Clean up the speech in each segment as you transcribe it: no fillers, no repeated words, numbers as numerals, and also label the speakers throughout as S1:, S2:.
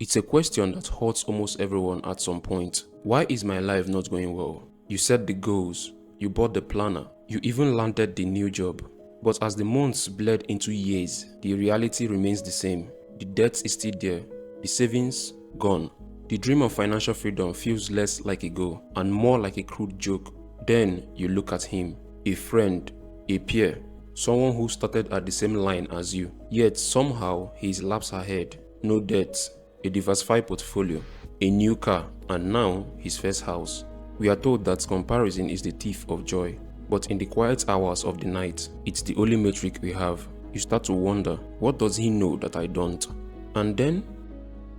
S1: It's a question that hurts almost everyone at some point. Why is my life not going well? You set the goals, you bought the planner, you even landed the new job. But as the months bled into years, the reality remains the same. The debt is still there, the savings gone. The dream of financial freedom feels less like a goal and more like a crude joke. Then you look at him, a friend, a peer, someone who started at the same line as you. Yet somehow he is laps ahead, no debts, a diversified portfolio, a new car, and now his first house. We are told that comparison is the thief of joy. But in the quiet hours of the night, it's the only metric we have. You start to wonder, what does he know that I don't? And then,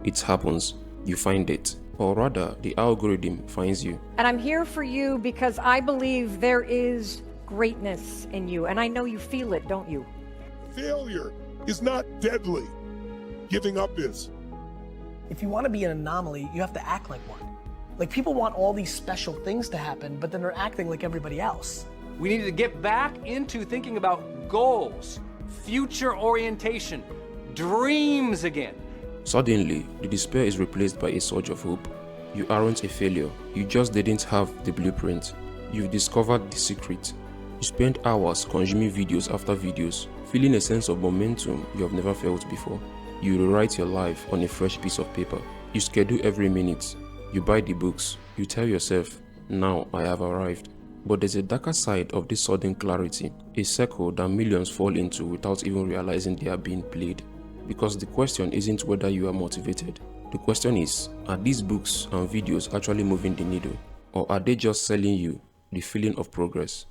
S1: it happens. You find it. Or rather, the algorithm finds you.
S2: And I'm here for you because I believe there is greatness in you. And I know you feel it, don't you?
S3: Failure is not deadly. Giving up is.
S4: If you want to be an anomaly, you have to act like one. Like, people want all these special things to happen, but then they're acting like everybody else.
S5: We need to get back into thinking about goals, future orientation, dreams again.
S1: Suddenly, the despair is replaced by a surge of hope. You aren't a failure. You just didn't have the blueprint. You've discovered the secret. You spend hours consuming videos after videos, feeling a sense of momentum you have never felt before. You rewrite your life on a fresh piece of paper. You schedule every minute. You buy the books. You tell yourself, now I have arrived. But there's a darker side of this sudden clarity, a circle that millions fall into without even realizing they are being played. Because the question isn't whether you are motivated. The question is, are these books and videos actually moving the needle? Or are they just selling you the feeling of progress?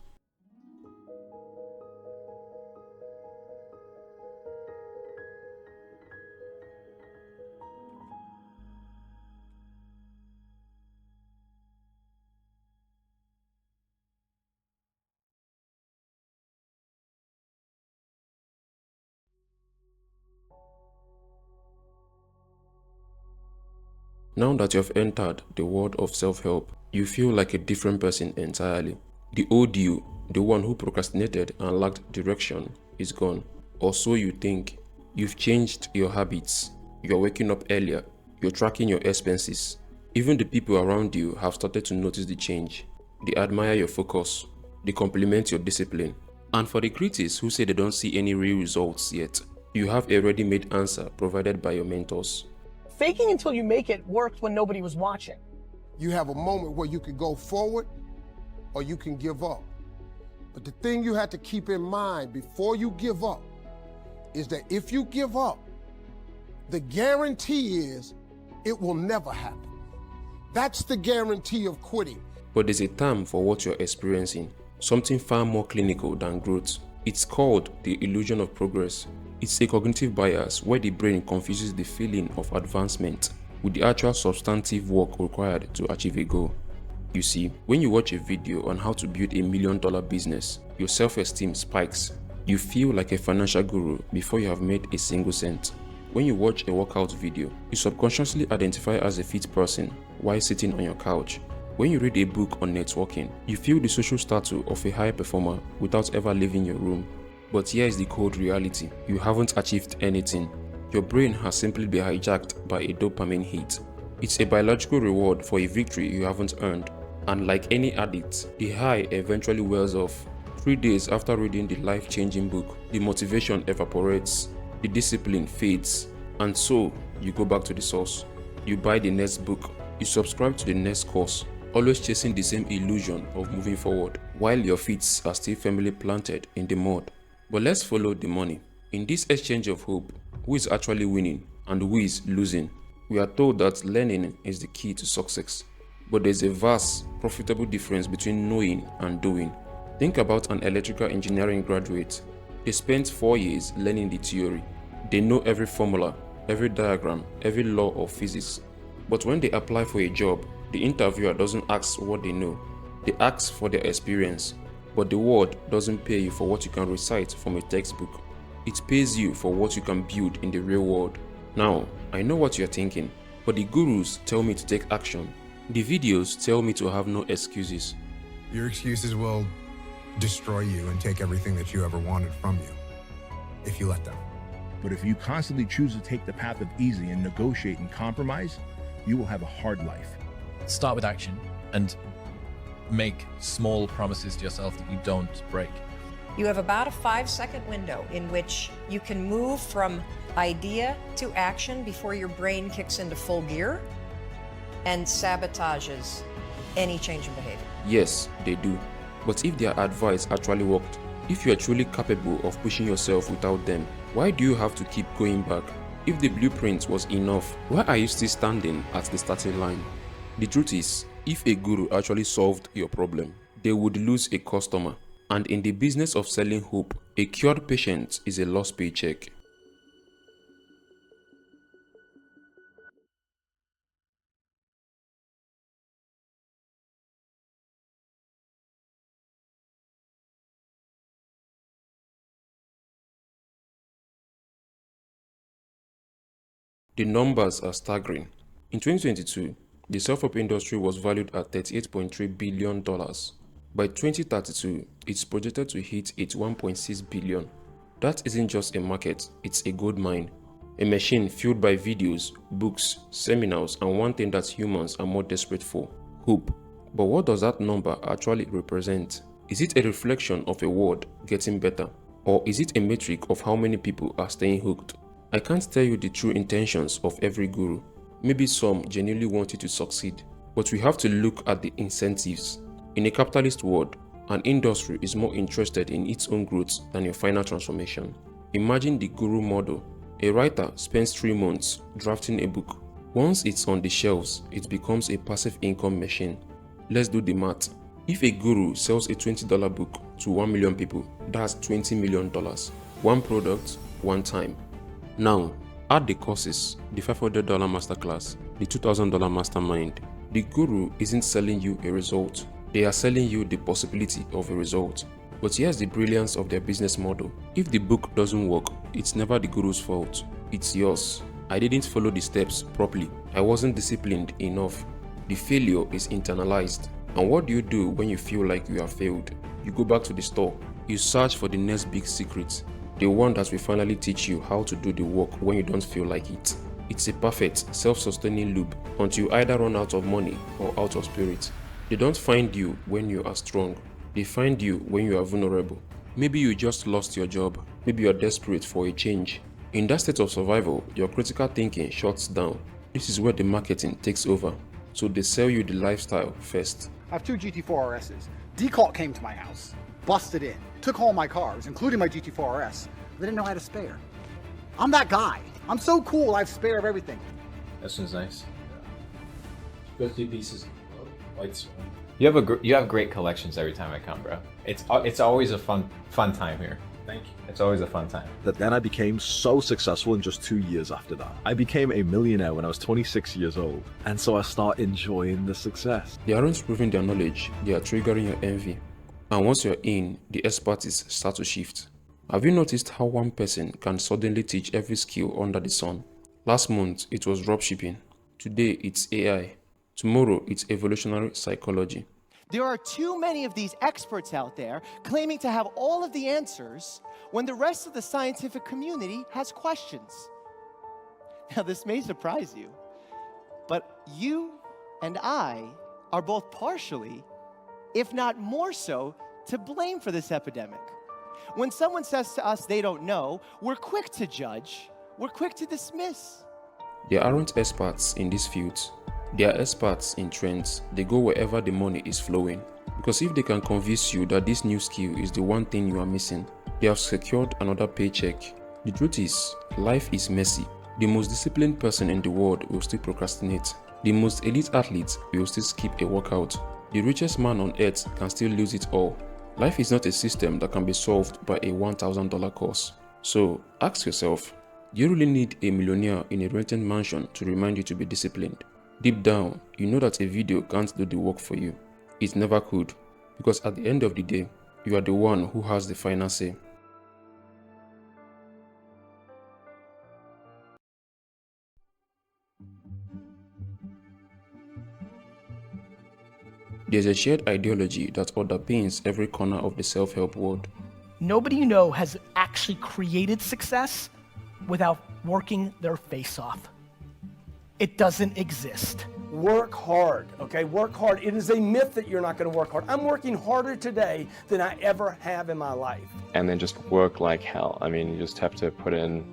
S1: Now that you have entered the world of self-help, you feel like a different person entirely. The old you, the one who procrastinated and lacked direction, is gone. Or so you think. You've changed your habits. You're waking up earlier. You're tracking your expenses. Even the people around you have started to notice the change. They admire your focus. They compliment your discipline. And for the critics who say they don't see any real results yet, you have a ready-made answer provided by your mentors.
S4: Faking until you make it worked when nobody was watching.
S3: You have a moment where you can go forward or you can give up. But the thing you have to keep in mind before you give up is that if you give up, the guarantee is it will never happen. That's the guarantee of quitting.
S1: But there's a term for what you're experiencing, something far more clinical than growth. It's called the illusion of progress. It's a cognitive bias where the brain confuses the feeling of advancement with the actual substantive work required to achieve a goal. You see, when you watch a video on how to build $1 million business, your self-esteem spikes. You feel like a financial guru before you have made a single cent. When you watch a workout video, you subconsciously identify as a fit person while sitting on your couch. When you read a book on networking, you feel the social status of a high performer without ever leaving your room. But here is the cold reality. You haven't achieved anything. Your brain has simply been hijacked by a dopamine hit. It's a biological reward for a victory you haven't earned. And like any addict, the high eventually wears off. 3 days after reading the life-changing book, the motivation evaporates, the discipline fades, and so you go back to the source. You buy the next book, you subscribe to the next course, always chasing the same illusion of moving forward, while your feet are still firmly planted in the mud. But let's follow the money. In this exchange of hope, who is actually winning and who is losing? We are told that learning is the key to success. But there's a vast, profitable difference between knowing and doing. Think about an electrical engineering graduate. They spent 4 years learning the theory. They know every formula, every diagram, every law of physics. But when they apply for a job, the interviewer doesn't ask what they know. They ask for their experience. But the world doesn't pay you for what you can recite from a textbook. It pays you for what you can build in the real world. Now, I know what you're thinking, but the gurus tell me to take action. The videos tell me to have no excuses.
S6: Your excuses will destroy you and take everything that you ever wanted from you, if you let them.
S7: But if you constantly choose to take the path of easy and negotiate and compromise, you will have a hard life.
S8: Start with action and make small promises to yourself that you don't break.
S9: You have about a 5-second window in which you can move from idea to action before your brain kicks into full gear and sabotages any change in behavior.
S1: Yes, they do. But if their advice actually worked, if you are truly capable of pushing yourself without them, why do you have to keep going back? If the blueprint was enough, why are you still standing at the starting line? The truth is, if a guru actually solved your problem, they would lose a customer. And in the business of selling hope, a cured patient is a lost paycheck. The numbers are staggering. In 2022, the self-help industry was valued at $38.3 billion. By 2032, it's projected to hit $81.6 billion. That isn't just a market, it's a gold mine. A machine fueled by videos, books, seminars, and one thing that humans are more desperate for: hope. But what does that number actually represent? Is it a reflection of a world getting better? Or is it a metric of how many people are staying hooked? I can't tell you the true intentions of every guru. Maybe some genuinely want you to succeed, but we have to look at the incentives. In a capitalist world, an industry is more interested in its own growth than your final transformation. Imagine the guru model. A writer spends 3 months drafting a book. Once it's on the shelves, it becomes a passive income machine. Let's do the math. If a guru sells a $20 book to 1 million people, that's $20 million. One product, one time. Now, add the courses, the $500 masterclass, the $2,000 mastermind. The guru isn't selling you a result. They are selling you the possibility of a result. But here's the brilliance of their business model. If the book doesn't work, it's never the guru's fault. It's yours. I didn't follow the steps properly. I wasn't disciplined enough. The failure is internalized. And what do you do when you feel like you have failed? You go back to the store. You search for the next big secret. The one that will finally teach you how to do the work when you don't feel like it. It's a perfect, self-sustaining loop until you either run out of money or out of spirit. They don't find you when you are strong. They find you when you are vulnerable. Maybe you just lost your job. Maybe you are desperate for a change. In that state of survival, your critical thinking shuts down. This is where the marketing takes over. So they sell you the lifestyle first.
S10: I have 2 GT4 RSs. Decault came to my house, busted in, took all my cars, including my GT4 RS. They didn't know how to spare. I'm that guy. I'm so cool, I have spare of everything.
S11: This one's nice.
S12: Got 2 pieces. Lights.
S11: You have great collections every time I come, bro. It's always a fun time here.
S12: Thank you.
S11: It's always a fun time.
S13: Then I became so successful in just 2 years after that. I became a millionaire when I was 26 years old, and so I start enjoying the success.
S1: They aren't proving their knowledge, they are triggering your envy. And once you're in, the expertise start to shift. Have you noticed how one person can suddenly teach every skill under the sun? Last month, it was dropshipping. Today, it's AI. Tomorrow, it's evolutionary psychology.
S14: There are too many of these experts out there claiming to have all of the answers when the rest of the scientific community has questions. Now, this may surprise you, but you and I are both partially, if not more so, to blame for this epidemic. When someone says to us they don't know, we're quick to judge, we're quick to dismiss.
S1: There aren't experts in these fields. They are experts in trends. They go wherever the money is flowing. Because if they can convince you that this new skill is the one thing you are missing, they have secured another paycheck. The truth is, life is messy. The most disciplined person in the world will still procrastinate. The most elite athlete will still skip a workout. The richest man on earth can still lose it all. Life is not a system that can be solved by a $1,000 course. So ask yourself, do you really need a millionaire in a rented mansion to remind you to be disciplined? Deep down, you know that a video can't do the work for you. It never could, because at the end of the day, you are the one who has the final say. There's a shared ideology that underpins every corner of the self-help world.
S4: Nobody you know has actually created success without working their face off. It doesn't exist.
S15: Work hard, okay? Work hard. It is a myth that you're not going to work hard. I'm working harder today than I ever have in my life.
S16: And then just work like hell. I mean, you just have to put in,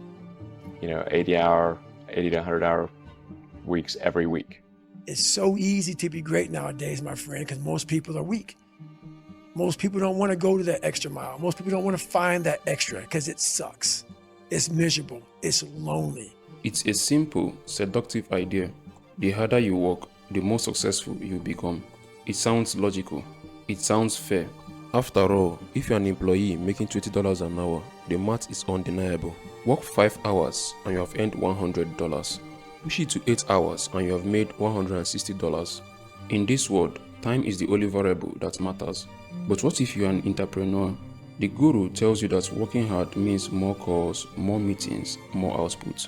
S16: 80 to 100 hour weeks every week.
S17: It's so easy to be great nowadays, my friend, because most people are weak. Most people don't want to go to that extra mile. Most people don't want to find that extra because it sucks. It's miserable. It's lonely.
S1: It's a simple, seductive idea. The harder you work, the more successful you become. It sounds logical. It sounds fair. After all, if you're an employee making $20 an hour, the math is undeniable. Work 5 hours and you have earned $100. Push it to 8 hours and you have made $160. In this world, time is the only variable that matters. But what if you're an entrepreneur? The guru tells you that working hard means more calls, more meetings, more output.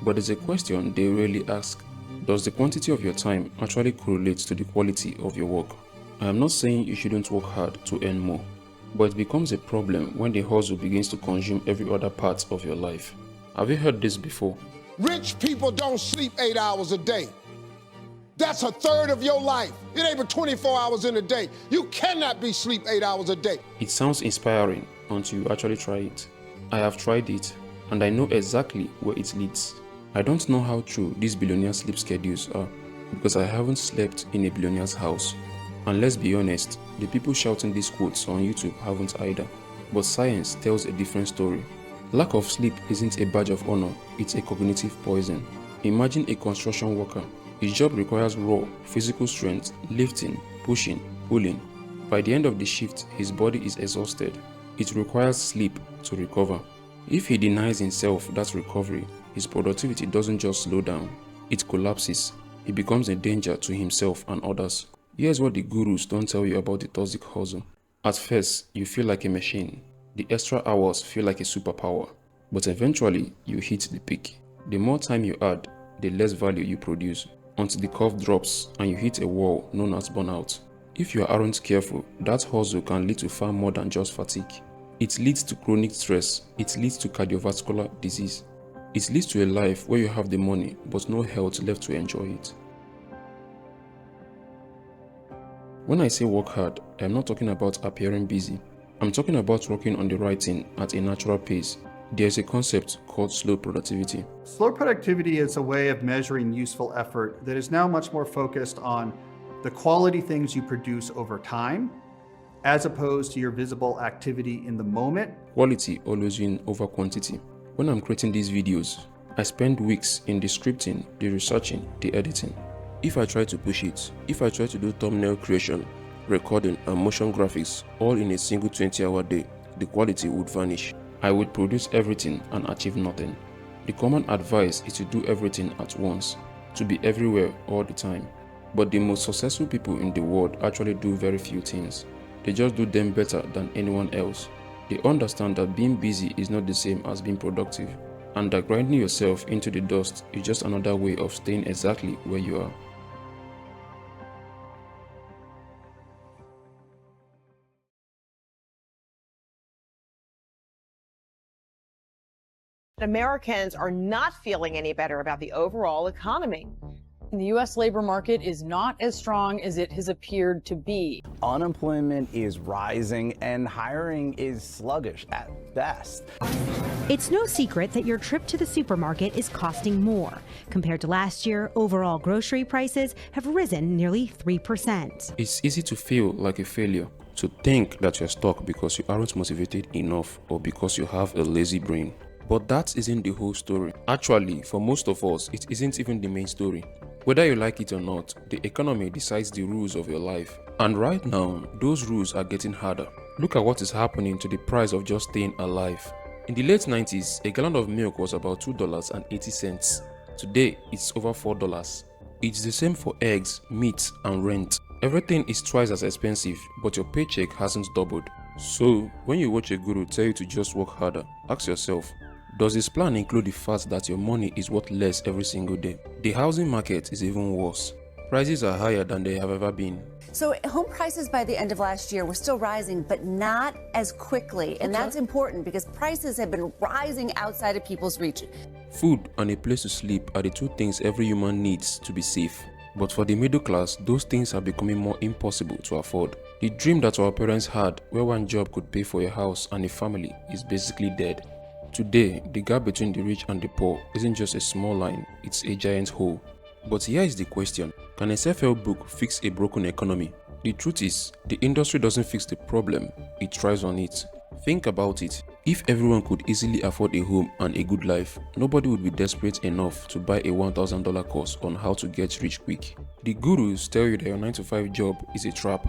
S1: But there's a question they rarely ask. Does the quantity of your time actually correlate to the quality of your work? I am not saying you shouldn't work hard to earn more, but it becomes a problem when the hustle begins to consume every other part of your life. Have you heard this before?
S3: Rich people don't sleep 8 hours a day. That's a third of your life. It ain't but 24 hours in a day. You cannot be sleep 8 hours a day.
S1: It sounds inspiring until you actually try it. I have tried it, and I know exactly where it leads. I don't know how true these billionaire sleep schedules are, because I haven't slept in a billionaire's house. And let's be honest, the people shouting these quotes on YouTube haven't either. But science tells a different story. Lack of sleep isn't a badge of honor, it's a cognitive poison. Imagine a construction worker. His job requires raw, physical strength, lifting, pushing, pulling. By the end of the shift, his body is exhausted. It requires sleep to recover. If he denies himself that recovery, his productivity doesn't just slow down, it collapses. He becomes a danger to himself and others. Here's what the gurus don't tell you about the toxic hustle. At first, you feel like a machine. The extra hours feel like a superpower. But eventually, you hit the peak. The more time you add, the less value you produce, until the curve drops and you hit a wall known as burnout. If you aren't careful, that hustle can lead to far more than just fatigue. It leads to chronic stress. It leads to cardiovascular disease. It leads to a life where you have the money but no health left to enjoy it. When I say work hard, I am not talking about appearing busy. I'm talking about working on the right thing at a natural pace. There's a concept called slow productivity.
S18: Slow productivity is a way of measuring useful effort that is now much more focused on the quality things you produce over time, as opposed to your visible activity in the moment.
S1: Quality always wins over quantity. When I'm creating these videos, I spend weeks in the scripting, the researching, the editing. If I try to push it, if I try to do thumbnail creation, recording and motion graphics all in a single 20-hour day, the quality would vanish. I would produce everything and achieve nothing. The common advice is to do everything at once, to be everywhere all the time. But the most successful people in the world actually do very few things. They just do them better than anyone else. They understand that being busy is not the same as being productive, and that grinding yourself into the dust is just another way of staying exactly where you are.
S19: Americans are not feeling any better about the overall economy.
S20: The U.S. labor market is not as strong as it has appeared to be.
S21: Unemployment is rising and hiring is sluggish at best.
S22: It's no secret that your trip to the supermarket is costing more. Compared to last year, overall grocery prices have risen nearly 3%.
S1: It's easy to feel like a failure, to think that you're stuck because you aren't motivated enough or because you have a lazy brain. But that isn't the whole story. Actually, for most of us, it isn't even the main story. Whether you like it or not, the economy decides the rules of your life. And right now, those rules are getting harder. Look at what is happening to the price of just staying alive. In the late 90s, a gallon of milk was about $2.80. Today, it's over $4. It's the same for eggs, meat, and rent. Everything is twice as expensive, but your paycheck hasn't doubled. So, when you watch a guru tell you to just work harder, ask yourself, does his plan include the fact that your money is worth less every single day? The housing market is even worse. Prices are higher than they have ever been.
S2: So home prices by the end of last year were still rising, but not as quickly. And that's important because prices have been rising outside of people's reach.
S1: Food and a place to sleep are the two things every human needs to be safe. But for the middle class, those things are becoming more impossible to afford. The dream that our parents had, where one job could pay for a house and a family, is basically dead. Today, the gap between the rich and the poor isn't just a small line, it's a giant hole. But here is the question: can a self-help book fix a broken economy? The truth is, the industry doesn't fix the problem, it thrives on it. Think about it. If everyone could easily afford a home and a good life, nobody would be desperate enough to buy a $1,000 course on how to get rich quick. The gurus tell you that your 9-to-5 job is a trap,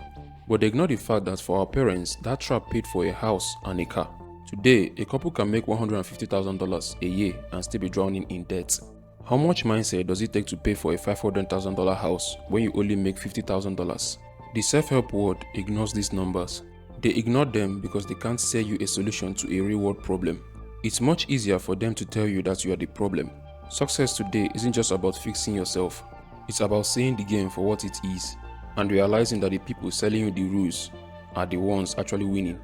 S1: but they ignore the fact that for our parents, that trap paid for a house and a car. Today, a couple can make $150,000 a year and still be drowning in debt. How much mindset does it take to pay for a $500,000 house when you only make $50,000? The self-help world ignores these numbers. They ignore them because they can't sell you a solution to a real-world problem. It's much easier for them to tell you that you are the problem. Success today isn't just about fixing yourself. It's about seeing the game for what it is and realizing that the people selling you the rules are the ones actually winning.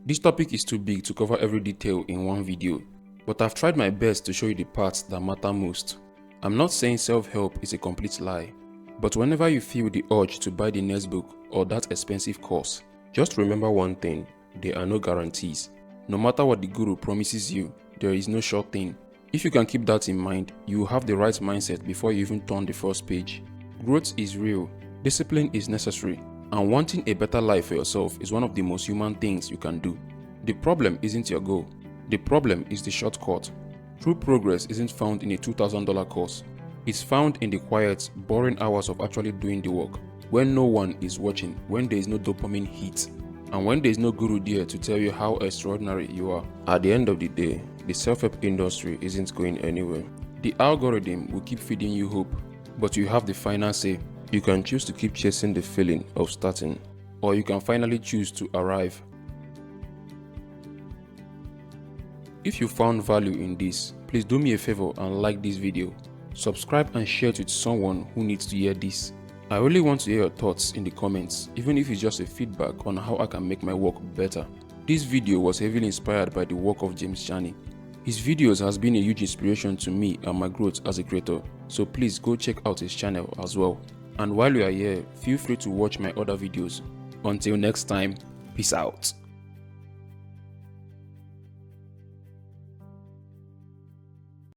S1: This topic is too big to cover every detail in one video, but I've tried my best to show you the parts that matter most. I'm not saying self-help is a complete lie, but whenever you feel the urge to buy the next book or that expensive course, just remember one thing: there are no guarantees. No matter what the guru promises you, there is no sure thing. If you can keep that in mind, you will have the right mindset before you even turn the first page. Growth is real, discipline is necessary, and wanting a better life for yourself is one of the most human things you can do. The problem isn't your goal. The problem is the shortcut. True progress isn't found in a $2,000 course. It's found in the quiet, boring hours of actually doing the work, when no one is watching, when there is no dopamine hit, and when there is no guru there to tell you how extraordinary you are. At the end of the day, the self-help industry isn't going anywhere. The algorithm will keep feeding you hope, but you have the final say. You can choose to keep chasing the feeling of starting, or you can finally choose to arrive. If you found value in this, please do me a favor and like this video. Subscribe and share it with someone who needs to hear this. I really want to hear your thoughts in the comments, even if it's just a feedback on how I can make my work better. This video was heavily inspired by the work of James Jani. His videos has been a huge inspiration to me and my growth as a creator, so please go check out his channel as well. And while you are here, feel free to watch my other videos. Until next time, peace out.